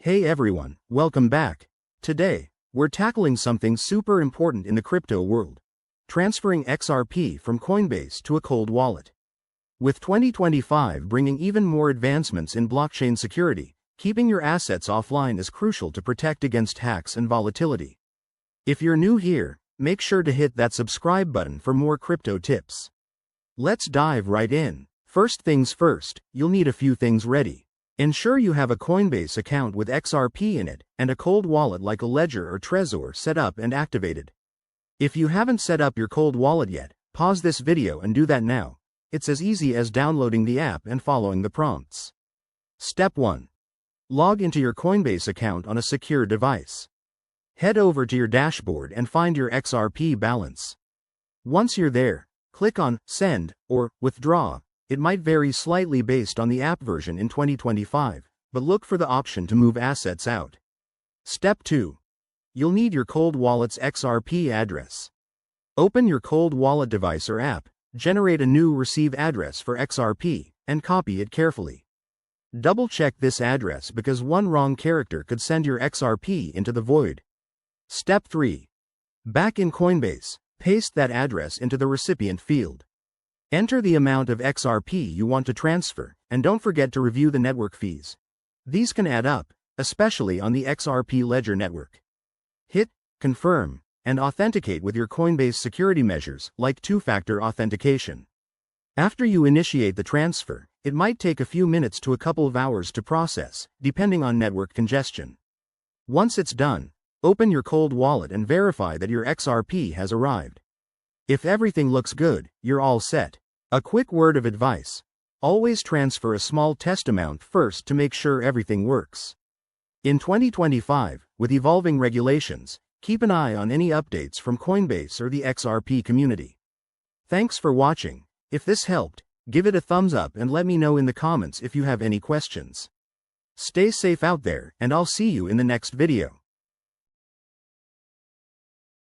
Hey everyone, welcome back. Today, we're tackling something super important in the crypto world: transferring XRP from Coinbase to a cold wallet. With 2025 bringing even more advancements in blockchain security, keeping your assets offline is crucial to protect against hacks and volatility. If you're new here, make sure to hit that subscribe button for more crypto tips. Let's dive right in. First things first, you'll need a few things ready. Ensure you have a Coinbase account with XRP in it, and a cold wallet like a Ledger or Trezor set up and activated. If you haven't set up your cold wallet yet, pause this video and do that now. It's as easy as downloading the app and following the prompts. Step 1. Log into your Coinbase account on a secure device. Head over to your dashboard and find your XRP balance. Once you're there, click on Send or Withdraw. It might vary slightly based on the app version in 2025, but look for the option to move assets out. Step 2. You'll need your cold wallet's XRP address. Open your cold wallet device or app, generate a new receive address for XRP, and copy it carefully. Double-check this address because one wrong character could send your XRP into the void. Step 3. Back in Coinbase, paste that address into the recipient field. Enter the amount of XRP you want to transfer, and don't forget to review the network fees. These can add up, especially on the XRP Ledger network. Hit Confirm and authenticate with your Coinbase security measures like two-factor authentication. After you initiate the transfer, it might take a few minutes to a couple of hours to process, depending on network congestion. Once it's done, open your cold wallet and verify that your XRP has arrived. If everything looks good, you're all set. A quick word of advice: always transfer a small test amount first to make sure everything works. In 2025, with evolving regulations, keep an eye on any updates from Coinbase or the XRP community. Thanks for watching. If this helped, give it a thumbs up and let me know in the comments if you have any questions. Stay safe out there, and I'll see you in the next video.